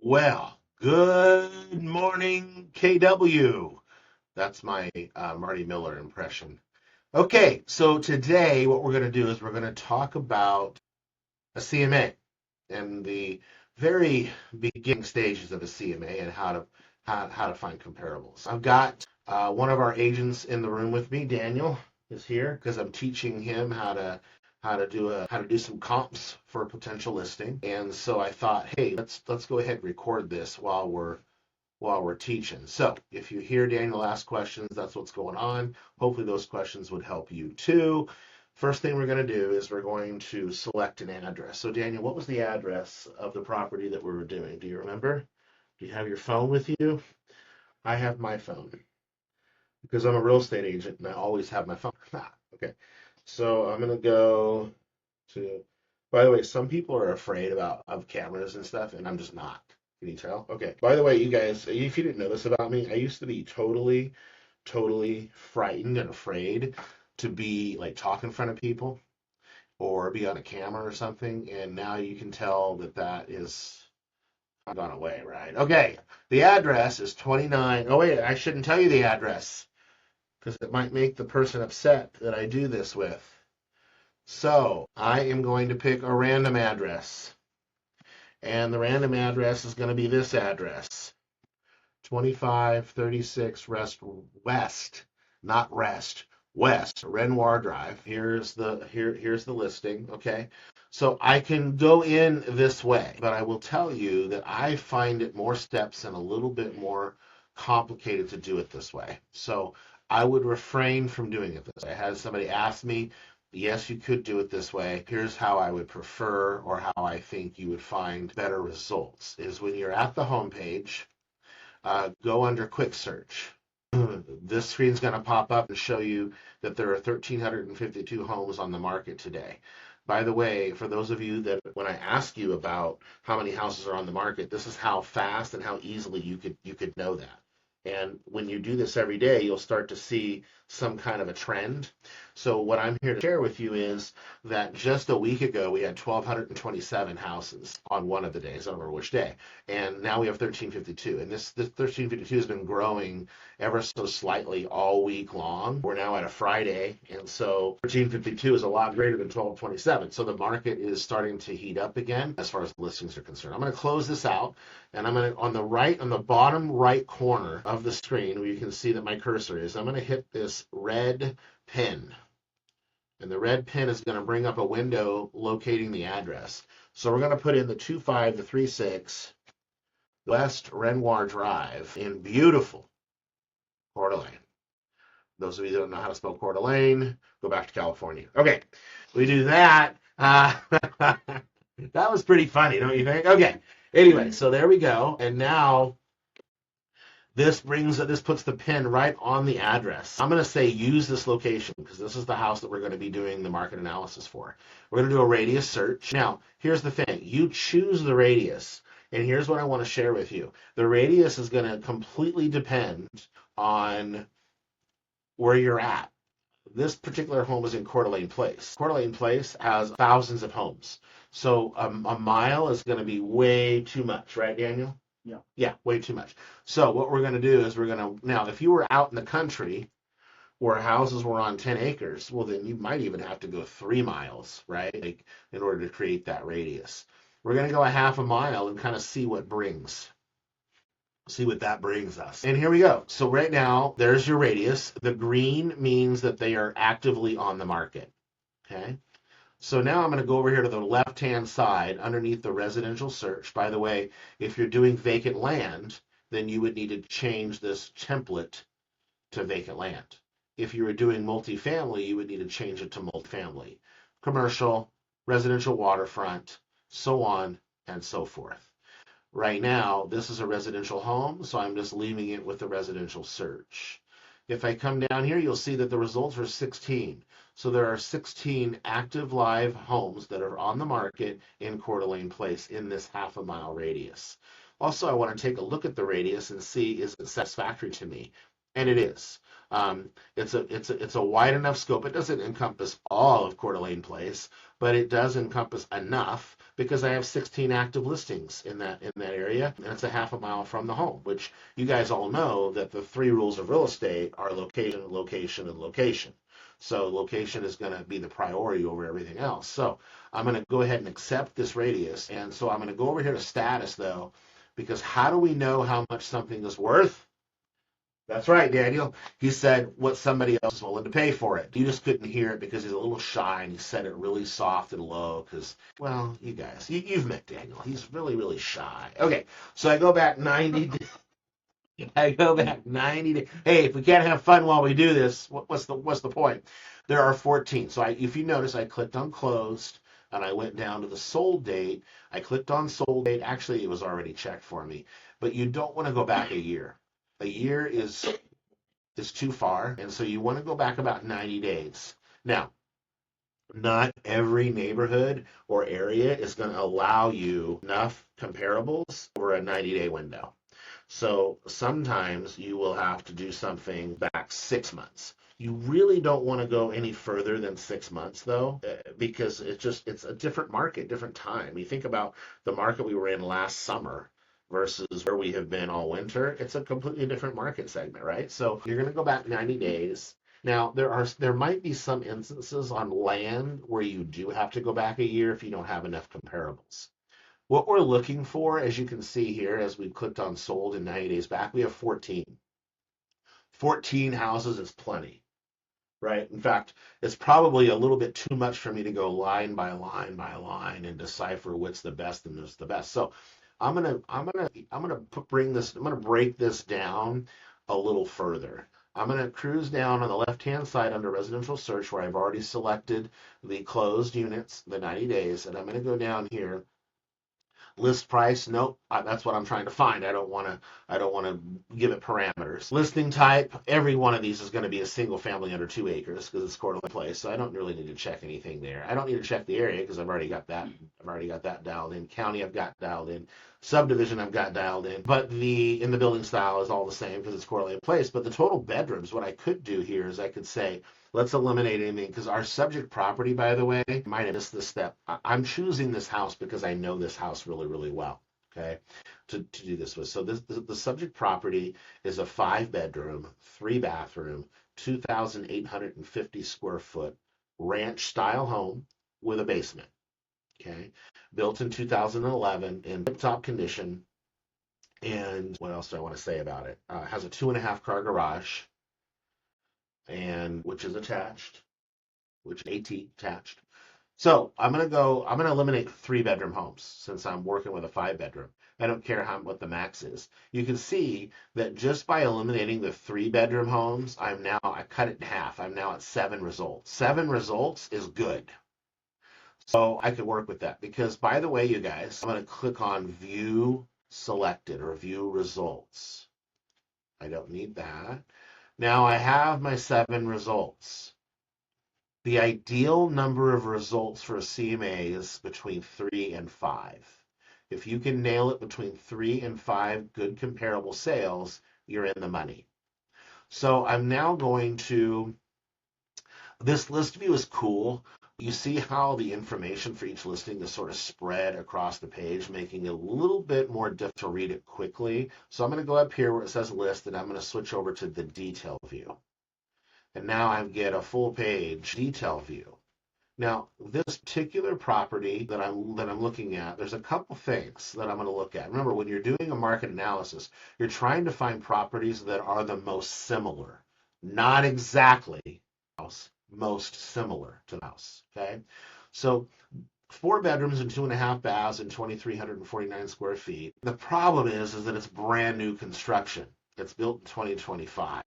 Well, good morning, KW. That's my Marty Miller impression. Okay, so today what we're going to do is we're going to talk about a CMA and the very beginning stages of a CMA and how to find comparables. I've got one of our agents in the room with me. Daniel is here because I'm teaching him how to do some comps for a potential listing. And so I thought, hey, let's go ahead and record this while we're teaching. So if you hear Daniel ask questions, that's what's going on. Hopefully those questions would help you too. First thing we're going to do is we're going to select an address. So Daniel, what was the address of the property that we were doing? Do you remember? Do you have your phone with you? I have my phone because I'm a real estate agent and I always have my phone. Okay. So I'm going to go to, by the way, some people are afraid of cameras and stuff, and I'm just not. Can you tell? Okay. By the way, you guys, if you didn't know this about me, I used to be totally frightened and afraid to be like talk in front of people or be on a camera or something, and now you can tell that is gone away, right? Okay. The address is 29. Oh wait, I shouldn't tell you the address because it might make the person upset that I do this with. So I am going to pick a random address. And the random address is going to be this address. 2536 West, not Rest, West Renoir Drive. Here's the listing, okay? So I can go in this way, but I will tell you that I find it more steps and a little bit more complicated to do it this way. So I would refrain from doing it this way. I had somebody ask me, yes, you could do it this way. Here's how I would prefer or how I think you would find better results is when you're at the home page, go under quick search. This screen's going to pop up and show you that there are 1,352 homes on the market today. By the way, for those of you that when I ask you about how many houses are on the market, this is how fast and how easily you could know that. And when you do this every day, you'll start to see some kind of a trend. So what I'm here to share with you is that just a week ago, we had 1,227 houses on one of the days, I don't remember which day. And now we have 1,352. And this 1,352 has been growing ever so slightly all week long. We're now at a Friday. And so 1,352 is a lot greater than 1,227. So the market is starting to heat up again as far as listings are concerned. I'm going to close this out. And I'm going to, on the bottom right corner of the screen where you can see that my cursor is, I'm going to hit this red pin. And the red pin is going to bring up a window locating the address. So we're going to put in the 2536 West Renoir Drive in beautiful Coeur d'Alene. Those of you that don't know how to spell Coeur d'Alene, go back to California. Okay, we do that. That was pretty funny, don't you think? Okay. Anyway, so there we go. And now this puts the pin right on the address. I'm going to say use this location because this is the house that we're going to be doing the market analysis for. We're going to do a radius search. Now, here's the thing. You choose the radius. And here's what I want to share with you. The radius is going to completely depend on where you're at. This particular home is in Coeur d'Alene Place. Coeur d'Alene Place has thousands of homes. So a mile is going to be way too much, right, Daniel? Yeah. Yeah, way too much. So what we're going to do is now, if you were out in the country where houses were on 10 acres, well, then you might even have to go 3 miles, right, like, in order to create that radius. We're going to go a half a mile and kind of see what that brings us. And here we go. So right now, there's your radius. The green means that they are actively on the market, okay? So now I'm going to go over here to the left-hand side underneath the residential search. By the way, if you're doing vacant land, then you would need to change this template to vacant land. If you were doing multifamily, you would need to change it to multifamily, commercial, residential waterfront, so on and so forth. Right now, this is a residential home, so I'm just leaving it with the residential search. If I come down here, you'll see that the results are 16. So there are 16 active live homes that are on the market in Coeur d'Alene Place in this half a mile radius. Also, I want to take a look at the radius and see is it satisfactory to me. and it is. It's a wide enough scope. It doesn't encompass all of Coeur d'Alene Place, but it does encompass enough because I have 16 active listings in that area, and it's a half a mile from the home. Which you guys all know that the three rules of real estate are location, location, and location. So location is going to be the priority over everything else. So I'm going to go ahead and accept this radius, and so I'm going to go over here to status though, because how do we know how much something is worth? That's right, Daniel. He said what somebody else is willing to pay for it. You just couldn't hear it because he's a little shy and he said it really soft and low because, well, you guys, you've met Daniel. He's really, really shy. Okay, so I go back 90. I go back 90 days. Hey, if we can't have fun while we do this, what's the point? There are 14. So if you notice, I clicked on closed and I went down to the sold date. I clicked on sold date. Actually, it was already checked for me. But you don't want to go back a year. A year is too far, and so you want to go back about 90 days. Now, not every neighborhood or area is going to allow you enough comparables over a 90-day window. So sometimes you will have to do something back 6 months. You really don't want to go any further than 6 months though, because it's a different market, different time. You think about the market we were in last summer versus where we have been all winter. It's a completely different market segment, right? So you're going to go back 90 days. Now there might be some instances on land where you do have to go back a year if you don't have enough comparables. What we're looking for, as you can see here, as we clicked on sold in 90 days back, we have 14. 14 houses is plenty, right? In fact, it's probably a little bit too much for me to go line by line by line and decipher what's the best and what's the best. So I'm gonna break this down a little further. I'm gonna cruise down on the left-hand side under residential search where I've already selected the closed units, the 90 days, and I'm gonna go down here. List price, nope. That's what I'm trying to find. I don't want to give it parameters. Listing type, every one of these is going to be a single family under 2 acres because it's Coeur d'Alene Place. So I don't really need to check anything there. I don't need to check the area because I've already got that. I've already got that dialed in. County I've got dialed in. Subdivision I've got dialed in. But the building style is all the same because it's Coeur d'Alene Place. But the total bedrooms, what I could do here is I could say, let's eliminate anything because our subject property, by the way, might have missed this step. I'm choosing this house because I know this house really, really well. Okay, to do this with. So the subject property is a 5 bedroom, 3 bathroom, 2,850 square foot ranch style home with a basement. Okay, built in 2011 in tip-top condition. And what else do I want to say about it? Has a 2.5 car garage, and which is attached, which AT attached. So I'm gonna eliminate 3 bedroom homes since I'm working with a 5 bedroom. I don't care what the max is. You can see that just by eliminating the 3 bedroom homes, I cut it in half. I'm now at 7 results. 7 results is good. So I could work with that because, by the way, you guys, I'm gonna click on view selected or view results. I don't need that. Now I have my 7 results. The ideal number of results for a CMA is between 3 and 5. If you can nail it between 3 and 5 good comparable sales, you're in the money. So I'm now going to, this list view is cool. You see how the information for each listing is sort of spread across the page, making it a little bit more difficult to read it quickly. So I'm going to go up here where it says list, and I'm going to switch over to the detail view. And now I get a full page detail view. Now, this particular property that I'm looking at, there's a couple things that I'm going to look at. Remember, when you're doing a market analysis, you're trying to find properties that are the most similar, not exactly house, most similar to the house. Okay, so 4 bedrooms and 2.5 baths and 2,349 square feet. The problem is that it's brand new construction. It's built in 2025.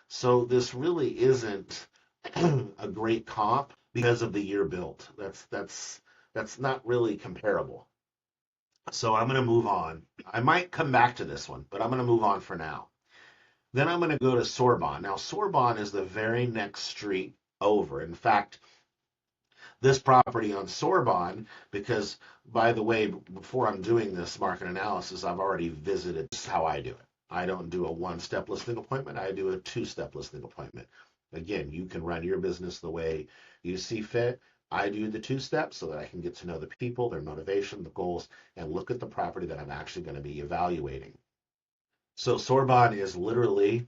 So this really isn't a great comp because of the year built. That's not really comparable. So I'm going to move on. I might come back to this one, but I'm going to move on for now. Then I'm going to go to Sorbonne. Now Sorbonne is the very next street over. In fact, this property on Sorbonne, because by the way, before I'm doing this market analysis, I've already visited. This is how I do it. I don't do a one-step listing appointment. I do a two-step listing appointment. Again, you can run your business the way you see fit. I do the two steps so that I can get to know the people, their motivation, the goals, and look at the property that I'm actually going to be evaluating. So Sorbonne is literally,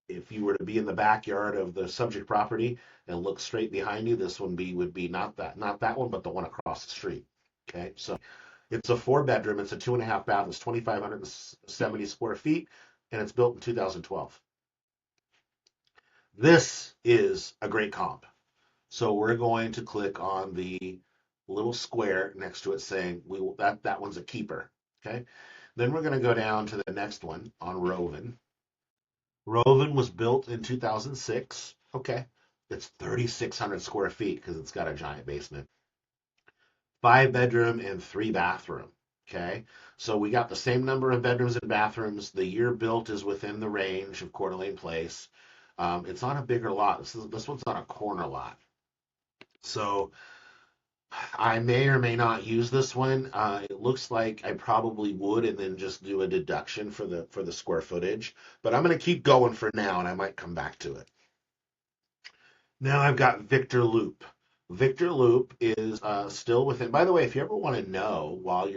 if you were to be in the backyard of the subject property and look straight behind you, this one would be not that one, but the one across the street. Okay, so it's a 4 bedroom. It's a 2.5 bath. It's 2,570 square feet, and it's built in 2012. This is a great comp. So we're going to click on the little square next to it saying that one's a keeper. Okay. Then we're going to go down to the next one on Roven. Roven was built in 2006. Okay. It's 3,600 square feet because it's got a giant basement. 5 bedroom and 3 bathroom. Okay. So we got the same number of bedrooms and bathrooms. The year built is within the range of Coeur d'Alene Place. It's on a bigger lot. This one's on a corner lot. So I may or may not use this one. It looks like I probably would, and then just do a deduction for the square footage. But I'm going to keep going for now, and I might come back to it. Now I've got Victor Loop. Victor Loop is still within. By the way, if you ever want to know while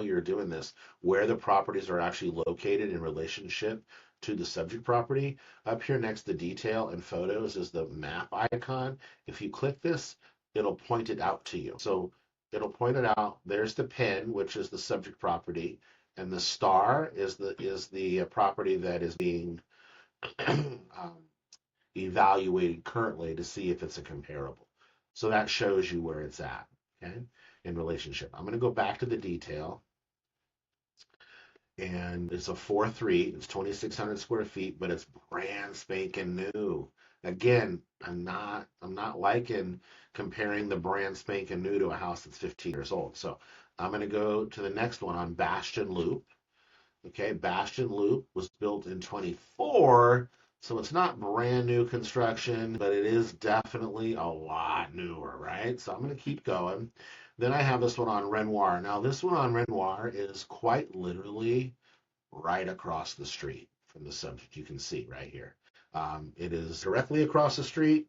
you're doing this where the properties are actually located in relationship to the subject property, up here next to detail and photos is the map icon. If you click this, it'll point it out to you. So it'll point it out. There's the pin, which is the subject property, and the star is the property that is being evaluated currently to see if it's a comparable. So that shows you where it's at, okay, in relationship. I'm going to go back to the detail, and it's a 4.3. It's 2,600 square feet, but it's brand spanking new. Again, I'm not liking comparing the brand spanking new to a house that's 15 years old. So I'm going to go to the next one on Bastion Loop. Okay, Bastion Loop was built in 24, so it's not brand new construction, but it is definitely a lot newer, right? So I'm going to keep going. Then I have this one on Renoir. Now, this one on Renoir is quite literally right across the street from the subject. You can see right here. It is directly across the street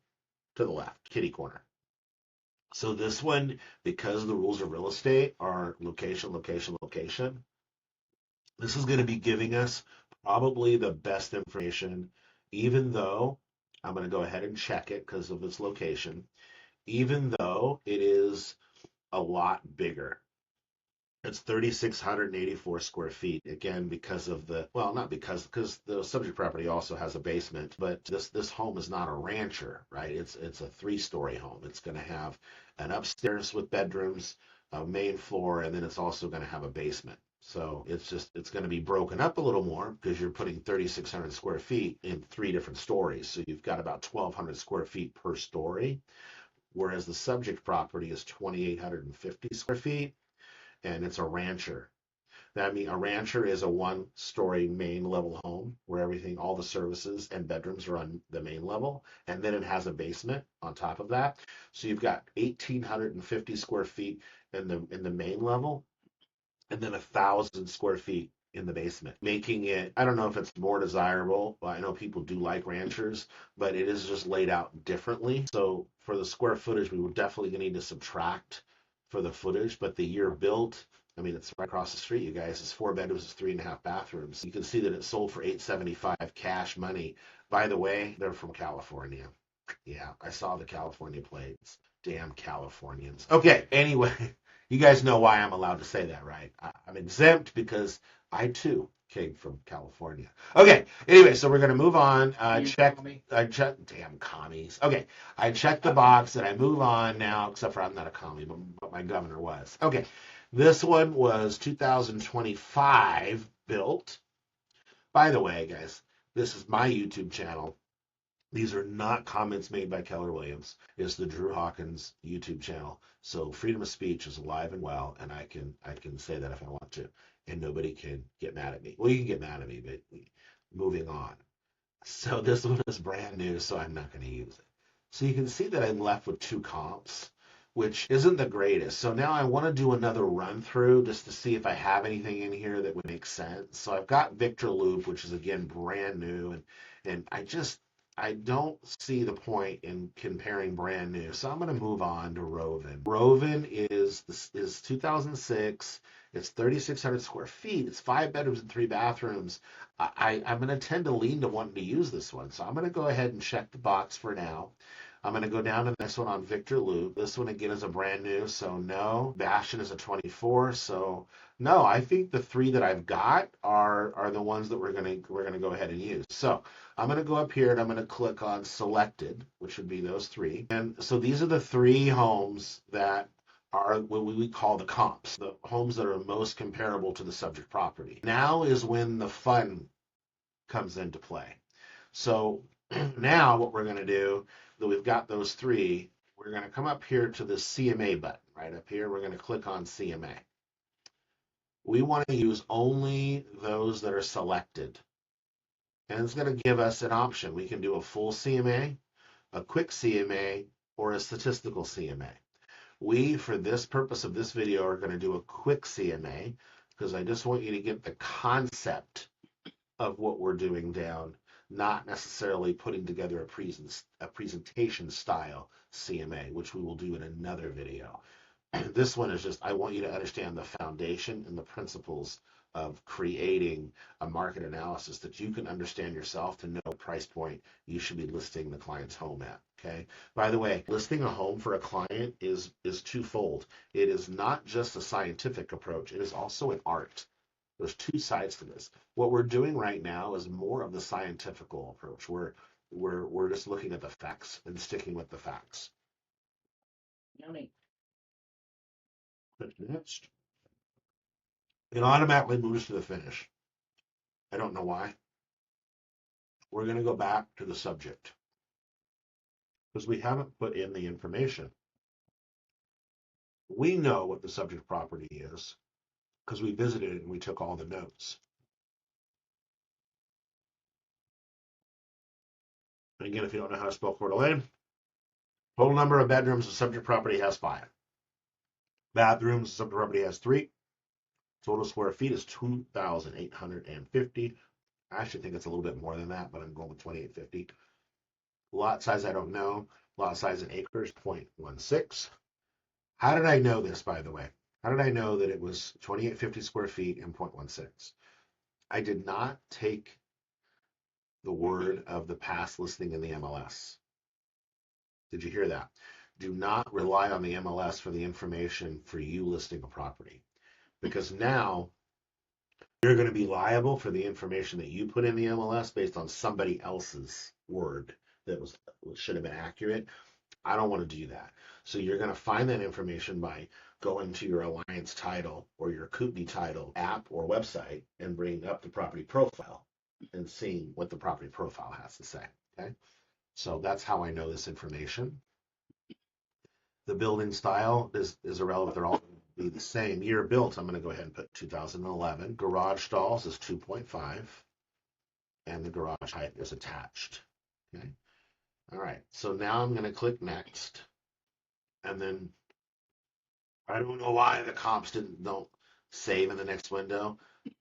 to the left, kitty corner. So this one, because the rules of real estate are location, location, location, this is going to be giving us probably the best information, even though I'm going to go ahead and check it because of its location, even though it is a lot bigger. It's 3,684 square feet. Again, because of not because the subject property also has a basement, but this home is not a rancher, right? It's a 3-story home. It's going to have an upstairs with bedrooms, a main floor, and then it's also going to have a basement. So it's going to be broken up a little more because you're putting 3,600 square feet in 3 different stories. So you've got about 1,200 square feet per story, whereas the subject property is 2,850 square feet, and it's a rancher. That means a rancher is a 1-story main level home where all the services and bedrooms are on the main level, and then it has a basement on top of that. So you've got 1,850 square feet in the main level, and then 1,000 square feet in the basement, making it, I don't know if it's more desirable. I know people do like ranchers, but it is just laid out differently. So for the square footage, we would definitely need to subtract for the footage, but the year built, I mean, it's right across the street, you guys. It's 4 bedrooms, it's 3.5 bathrooms. You can see that it sold for $875 cash money. By the way, they're from California. Yeah, I saw the California plates. Damn Californians. Okay, anyway, you guys know why I'm allowed to say that, right? I'm exempt because I too came from California. Okay, anyway, so we're gonna move on. I check. Damn commies. Okay, I checked the box and I move on now. Except for I'm not a commie, but my governor was. Okay, this one was 2025 built. By the way, guys, this is my YouTube channel. These are not comments made by Keller Williams. It's the Drew Hawkins YouTube channel. So freedom of speech is alive and well, and I can say that if I want to, and nobody can get mad at me. Well, you can get mad at me, but moving on. So this one is brand new, so I'm not going to use it. So you can see that I'm left with 2 comps. which isn't the greatest. So now I want to do another run through just to see if I have anything in here that would make sense. So I've got Victor Loop, which is again brand new, and I don't see the point in comparing brand new. So I'm going to move on to Roven. Roven is 2006. It's 3,600 square feet. It's 5 bedrooms and 3 bathrooms. I'm going to tend to lean to wanting to use this one. So I'm going to go ahead and check the box for now. I'm going to go down to the next one on Victor Loop. This one again is a brand new, so no. Bastion is a 24, so no. I think the three that I've got are the ones that we're gonna go ahead and use. So I'm going to go up here and I'm going to click on selected, which would be those three. And so these are the three homes that are what we call the comps, the homes that are most comparable to the subject property. Now is when the fun comes into play. So now what we're going to do, that we've got those three, we're going to come up here to the CMA button. Right up here, we're going to click on CMA. We want to use only those that are selected. And it's going to give us an option. We can do a full CMA, a quick CMA, or a statistical CMA. We, for this purpose of this video, are going to do a quick CMA because I just want you to get the concept of what we're doing down, not necessarily putting together a presentation style CMA, which we will do in another video. This one is just, I want you to understand the foundation and the principles of creating a market analysis that you can understand yourself to know what price point you should be listing the client's home at. Okay. By the way, listing a home for a client is twofold. It is not just a scientific approach, it is also an art. There's two sides to this. What we're doing right now is more of the scientific approach. We're just looking at the facts and sticking with the facts. Yummy. Next, it automatically moves to the finish. I don't know why. We're going to go back to the subject because we haven't put in the information. We know what the subject property is because we visited it and we took all the notes. And again, if you don't know how to spell Coeur d'Alene, total number of bedrooms, the subject property has 5. Bathrooms, the subject property has 3. Total square feet is 2,850. I actually think it's a little bit more than that, but I'm going with 2,850. Lot size, I don't know. Lot size in acres, 0.16. How did I know this, by the way? How did I know that it was 2,850 square feet and 0.16? I did not take the word of the past listing in the MLS. Did you hear that? Do not rely on the MLS for the information for you listing a property, because now you're going to be liable for the information that you put in the MLS based on somebody else's word that should have been accurate. I don't want to do that. So you're going to find that information by going to your Alliance Title or your Kootenai Title app or website and bringing up the property profile and seeing what the property profile has to say. Okay, so that's how I know this information. The building style is irrelevant. They're all going to be the same. Year built, I'm going to go ahead and put 2011. Garage stalls is 2.5. And the garage height is attached. Okay. All right. So now I'm going to click next. And then I don't know why the comps don't save in the next window.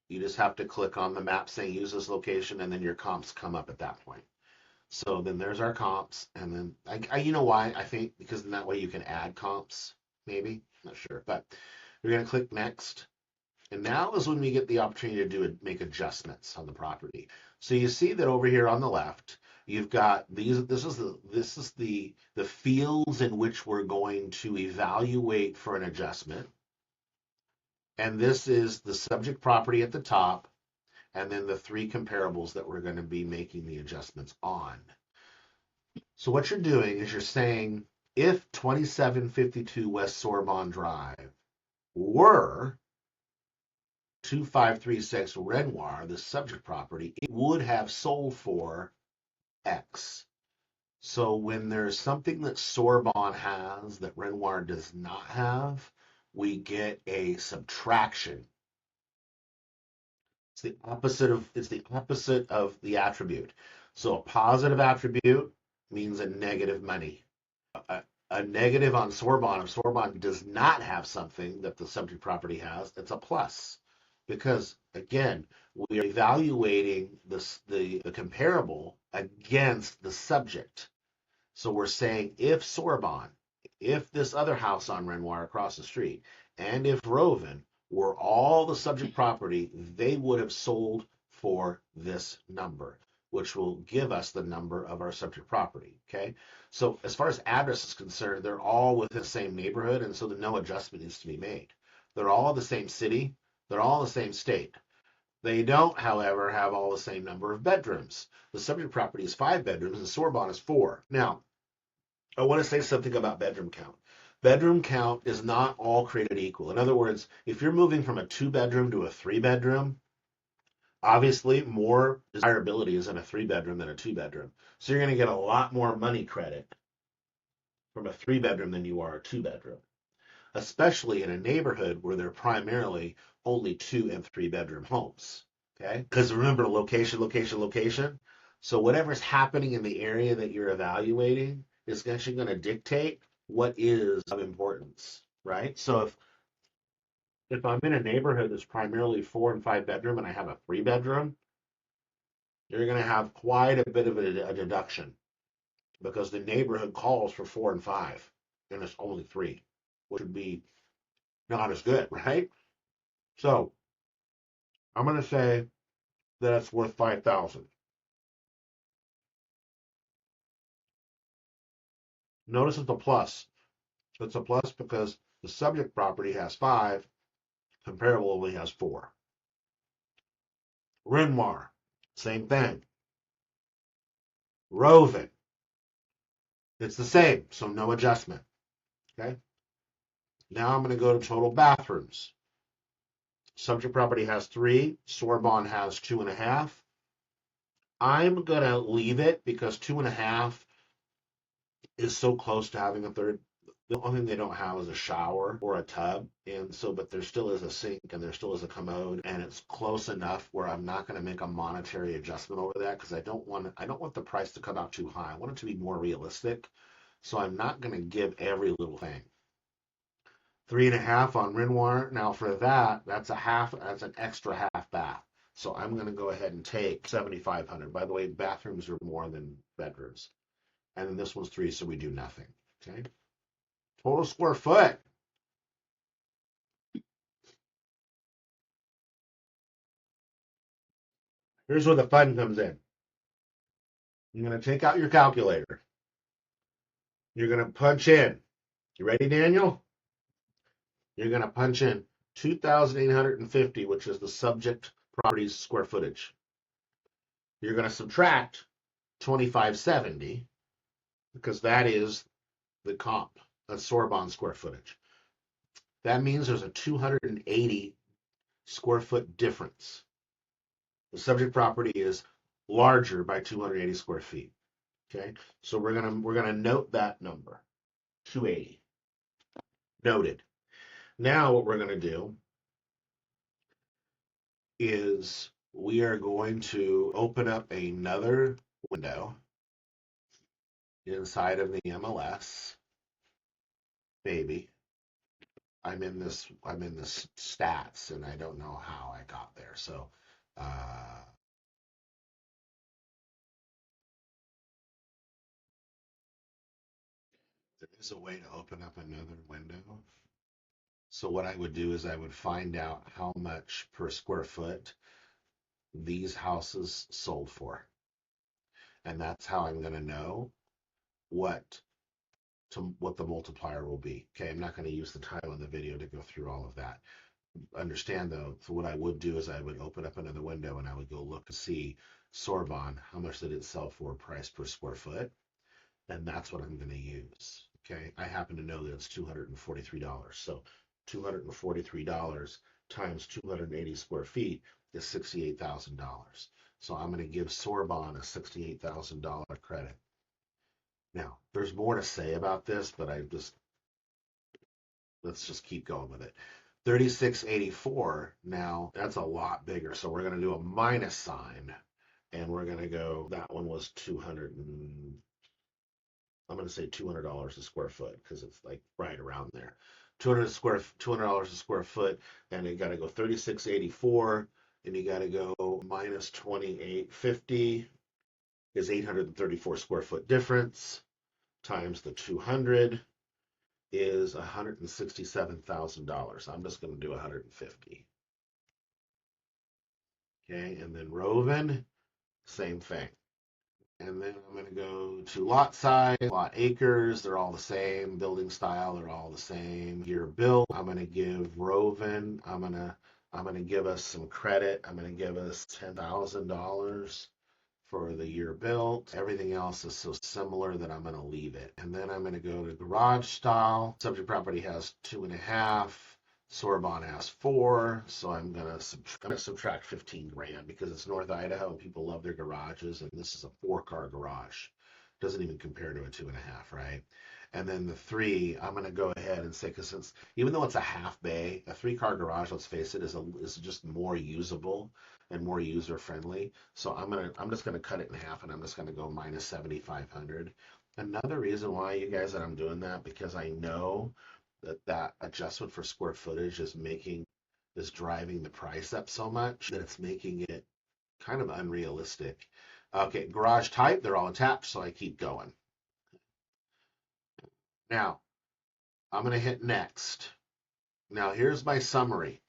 You just have to click on the map saying use this location, and then your comps come up at that point. So then there's our comps, and then you know why? I think because in that way you can add comps, maybe. Not sure, but we're gonna click next, and now is when we get the opportunity to make adjustments on the property. So you see that over here on the left, you've got these. This is the fields in which we're going to evaluate for an adjustment, and this is the subject property at the top, and then the 3 comparables that we're going to be making the adjustments on. So what you're doing is you're saying if 2752 West Sorbonne Drive were 2536 Renoir, the subject property, it would have sold for X. So when there's something that Sorbonne has that Renoir does not have, we get a subtraction. It's the opposite of the attribute. So a positive attribute means a negative money. a negative on Sorbonne. If Sorbonne does not have something that the subject property has, it's a plus. Because again, we are evaluating the comparable against the subject. So we're saying if Sorbonne, if this other house on Renoir across the street, and if Roven were all the subject property, they would have sold for this number, which will give us the number of our subject property. Okay. So as far as address is concerned, they're all within the same neighborhood, and so no adjustment needs to be made. They're all in the same city. They're all in the same state. They don't, however, have all the same number of bedrooms. The subject property is 5 bedrooms, and Sorbonne is 4. Now, I want to say something about bedroom count. Bedroom count is not all created equal. In other words, if you're moving from a 2 bedroom to a 3 bedroom, obviously more desirability is in a 3 bedroom than a 2 bedroom. So you're going to get a lot more money credit from a 3 bedroom than you are a 2 bedroom, especially in a neighborhood where they're primarily only 2 and 3 bedroom homes. Okay? Because remember, location, location, location. So whatever's happening in the area that you're evaluating is actually going to dictate what is of importance, right? So if I'm in a neighborhood that's primarily 4 and 5 bedroom and I have a 3 bedroom, you're going to have quite a bit of a deduction because the neighborhood calls for 4 and 5 and it's only 3, which would be not as good, right? So I'm going to say that it's worth 5,000. Notice it's a plus. It's a plus because the subject property has 5, comparable only has 4. Renoir, same thing. Roven, it's the same, so no adjustment. Okay. Now I'm going to go to total bathrooms. Subject property has 3. Sorbonne has 2.5. I'm going to leave it because 2.5 is so close to having a third. The only thing they don't have is a shower or a tub, and so but there still is a sink and there still is a commode, and it's close enough where I'm not going to make a monetary adjustment over that because I don't want the price to come out too high. I want it to be more realistic, so I'm not going to give every little thing. 3.5 on Renoir. Now for that, that's an extra half bath. So I'm going to go ahead and take 7,500. By the way, bathrooms are more than bedrooms, and then this one's 3, so we do nothing. Okay. Total square foot. Here's where the fun comes in. You're going to take out your calculator. You're going to punch in. You ready, Daniel? You're going to punch in 2,850, which is the subject property's square footage. You're going to subtract 2,570 because that is the comp. That's Sorbonne square footage. That means there's a 280 square foot difference. The subject property is larger by 280 square feet. Okay, so we're gonna note that number, 280. Noted. Now what we're gonna do is we are going to open up another window inside of the MLS. Baby, I'm in this stats and I don't know how I got there. So there is a way to open up another window. So what I would do is I would find out how much per square foot these houses sold for. And that's how I'm going to know what what the multiplier will be. Okay, I'm not going to use the title of the video to go through all of that. Understand though, so what I would do is I would open up another window and I would go look to see Sorbonne, how much did it sell for price per square foot? And that's what I'm going to use. Okay, I happen to know that it's $243. So $243 times 280 square feet is $68,000. So I'm going to give Sorbonne a $68,000 credit. Now, there's more to say about this, but let's just keep going with it. 3684, now that's a lot bigger. So we're going to do a minus sign and we're going to go, that one was 200 and I'm going to say $200 a square foot because it's like right around there. $200 a square foot, and you got to go 3684, and you got to go minus 2850 is 834 square foot difference times the 200 is $167,000. I'm just going to do 150. Okay, and then Roven, same thing. And then I'm going to go to lot size, lot acres. They're all the same. Building style, they're all the same. Year built. I'm going to give Roven. I'm gonna give us some credit. I'm going to give us $10,000 for the year built. Everything else is so similar that I'm going to leave it. And then I'm going to go to garage style. Subject property has 2.5. Sorbonne has 4, so I'm gonna subtract 15 grand because it's North Idaho and people love their garages, and this is a 4-car garage. Doesn't even compare to a 2.5, right? And then the 3, I'm gonna go ahead and say, because since even though it's a half bay, a 3-car garage, let's face it, is just more usable and more user friendly. So I'm just gonna cut it in half, and I'm just gonna go minus 7,500. Another reason why, you guys, that I'm doing that, because I know that adjustment for square footage is driving the price up so much that it's making it kind of unrealistic. Okay, garage type, they're all attached, so I keep going. Now, I'm going to hit next. Now, here's my summary.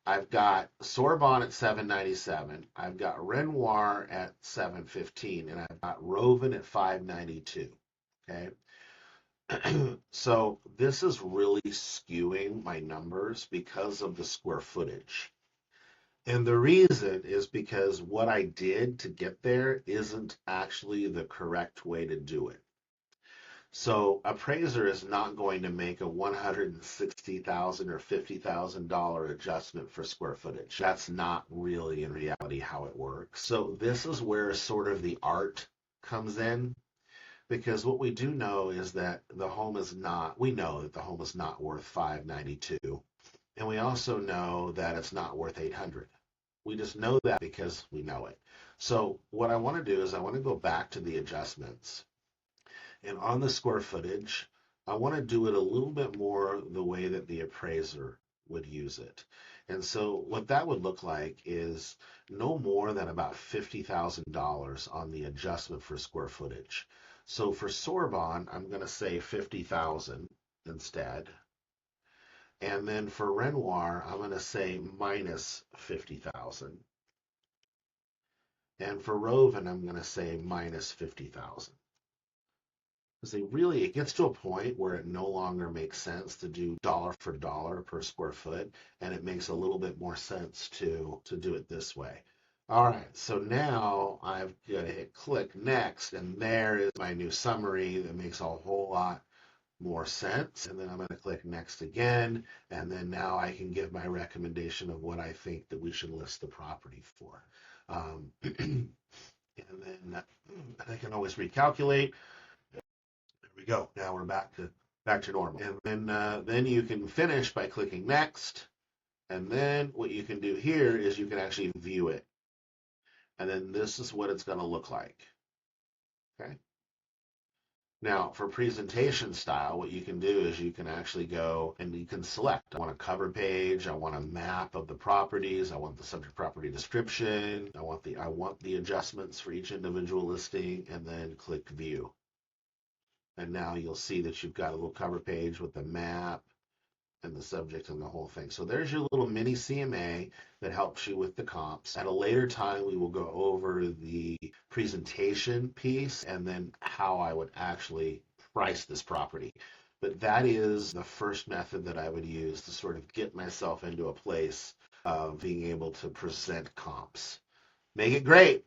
I've got Sorbonne at 797. I've got Renoir at 715, and I've got Roven at 592. Okay. So this is really skewing my numbers because of the square footage. And the reason is because what I did to get there isn't actually the correct way to do it. So appraiser is not going to make a $160,000 or $50,000 adjustment for square footage. That's not really in reality how it works. So this is where sort of the art comes in, because what we do know is that we know that the home is not worth 592, and we also know that it's not worth 800. We just know that because we know it. So what I want to do is I want to go back to the adjustments, and on the square footage, I want to do it a little bit more the way that the appraiser would use it. And so what that would look like is no more than about $50,000 on the adjustment for square footage. So for Sorbonne, I'm going to say 50,000 instead. And then for Renoir, I'm going to say minus 50,000. And for Roven, I'm going to say minus 50,000. Because it gets to a point where it no longer makes sense to do dollar for dollar per square foot, and it makes a little bit more sense to do it this way. All right, so now I've got to hit click next, and there is my new summary that makes a whole lot more sense. And then I'm going to click next again, and then now I can give my recommendation of what I think that we should list the property for. And then I can always recalculate. There we go. Now we're back to normal. And then you can finish by clicking next. And then what you can do here is you can actually view it. And then this is what it's going to look like. Okay. Now, for presentation style, what you can do is you can actually go and you can select. I want a cover page. I want a map of the properties. I want the subject property description. I want the adjustments for each individual listing, and then click view. And now you'll see that you've got a little cover page with the map and the subject and the whole thing. So there's your little mini CMA that helps you with the comps. At a later time, we will go over the presentation piece and then how I would actually price this property. But that is the first method that I would use to sort of get myself into a place of being able to present comps. Make it great.